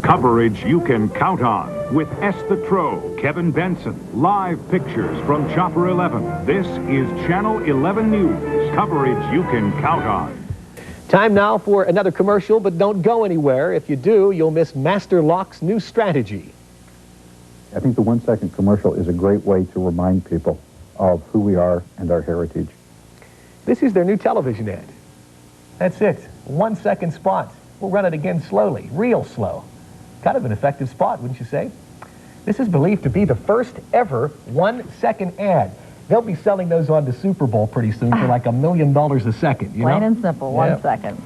Coverage you can count on with Esther Tro, Kevin Benson. Live pictures from Chopper 11. This is Channel 11 News. Coverage you can count on. Time now for another commercial, but don't go anywhere. If you do, you'll miss Master Lock's new strategy. I think the 1 second commercial is a great way to remind people of who we are and our heritage. This is their new television ad. That's it. 1 second spot. We'll run it again slowly, real slow. Kind of an effective spot, wouldn't you say? This is believed to be the first ever 1 second ad. They'll be selling those on the Super Bowl pretty soon for like $1 million a second. Plain and simple, 1 second.